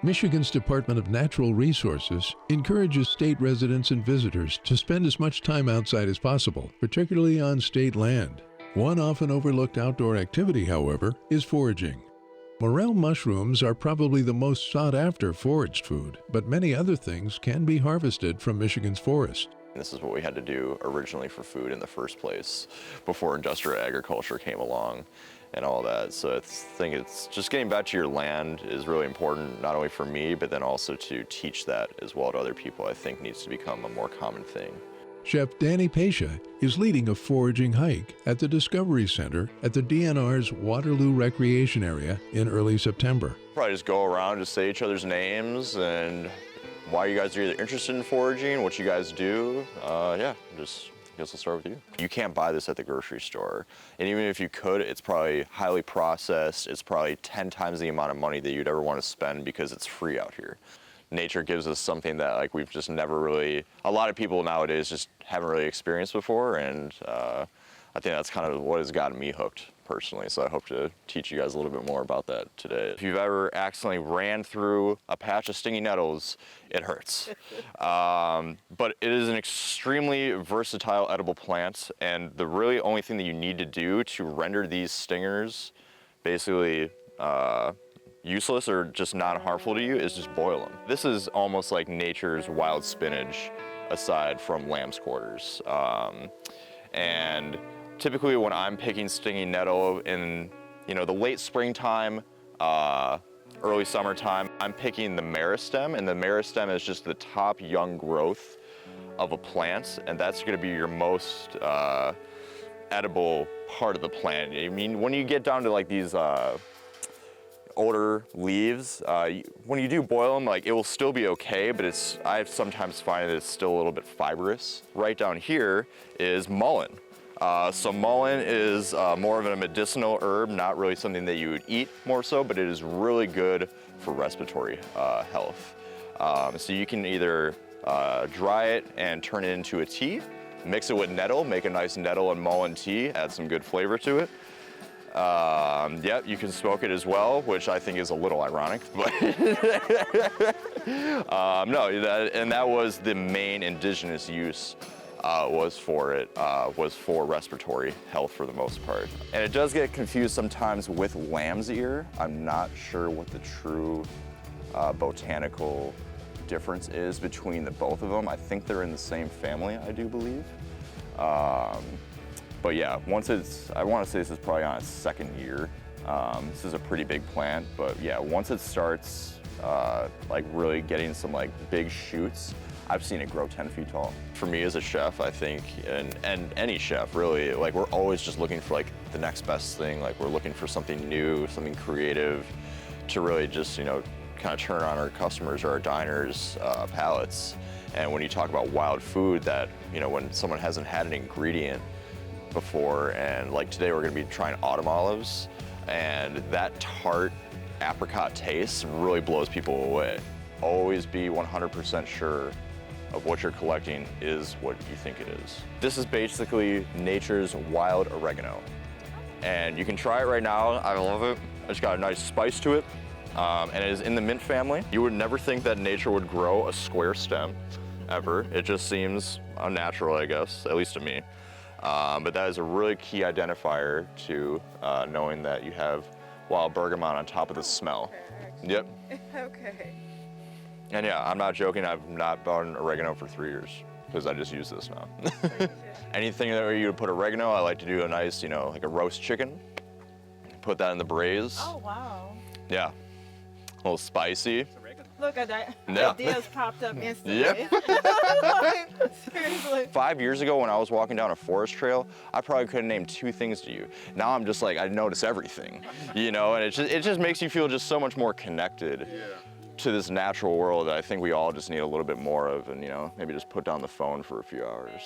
Michigan's Department of Natural Resources encourages state residents and visitors to spend as much time outside as possible, particularly on state land. One often overlooked outdoor activity, however, is foraging. Morel mushrooms are probably the most sought-after foraged food, but many other things can be harvested from Michigan's forest. This is what we had to do originally for food in the first place, before industrial agriculture came along and all that. So I think it's just getting back to your land is really important, not only for me, but then also to teach that as well to other people. I think needs to become a more common thing. Chef Danny Pasha is leading a foraging hike at the Discovery Center at the DNR's Waterloo Recreation Area in early September. Probably just go around, just say each other's names and why you guys are either interested in foraging, what you guys do. Yeah, I guess I'll start with you. You can't buy this at the grocery store. And even if you could, it's probably highly processed. It's probably 10 times the amount of money that you'd ever want to spend because it's free out here. Nature gives us something that like we've just never really, a lot of people nowadays just haven't really experienced before. And I think that's kind of what has gotten me hooked personally. So I hope to teach you guys a little bit more about that today. If you've ever accidentally ran through a patch of stinging nettles, it hurts. But it is an extremely versatile edible plant. And the really only thing that you need to do to render these stingers basically useless or just not harmful to you is just boil them. This is almost like nature's wild spinach aside from lamb's quarters. And typically when I'm picking stinging nettle in the late springtime, early summertime, I'm picking the meristem, and the meristem is just the top young growth of a plant, and that's gonna be your most edible part of the plant. I mean, when you get down to like these older leaves, when you do boil them, like it will still be okay, but I sometimes find that it's still a little bit fibrous. Right down here is mullein. So mullein is more of a medicinal herb, not really something that you would eat more so, but it is really good for respiratory health. So you can either dry it and turn it into a tea, mix it with nettle, make a nice nettle and mullein tea, add some good flavor to it. Yeah, you can smoke it as well, which I think is a little ironic, but no, and that was the main indigenous use was for respiratory health for the most part. And it does get confused sometimes with lamb's ear. I'm not sure what the true botanical difference is between the both of them. I think they're in the same family, I do believe. But yeah, I want to say this is probably on its second year. This is a pretty big plant, but yeah, once it starts like really getting some like big shoots, I've seen it grow 10 feet tall. For me as a chef, I think, and any chef really, like we're always just looking for like the next best thing. Like we're looking for something new, something creative to really just, kind of turn on our customers or our diners' palates. And when you talk about wild food that, when someone hasn't had an ingredient before, and like today we're gonna be trying autumn olives, and that tart apricot taste really blows people away. Always be 100% sure of what you're collecting is what you think it is. This is basically nature's wild oregano. And you can try it right now. I love it. It's got a nice spice to it. And it is in the mint family. You would never think that nature would grow a square stem, ever. It just seems unnatural, I guess, at least to me. But that is a really key identifier to knowing that you have wild bergamot on top of the smell. Yep. Okay. And yeah, I'm not joking, I've not bought an oregano for 3 years because I just use this now. Anything that you would put oregano, I like to do a nice, like a roast chicken. Put that in the braise. Oh, wow. Yeah, a little spicy. Look at that. Yeah. Ideas popped up instantly. Yep. Like, seriously. 5 years ago when I was walking down a forest trail, I probably couldn't name 2 things to you. Now I'm just like, I notice everything, and it just makes you feel just so much more connected to this natural world that I think we all just need a little bit more of, and maybe just put down the phone for a few hours.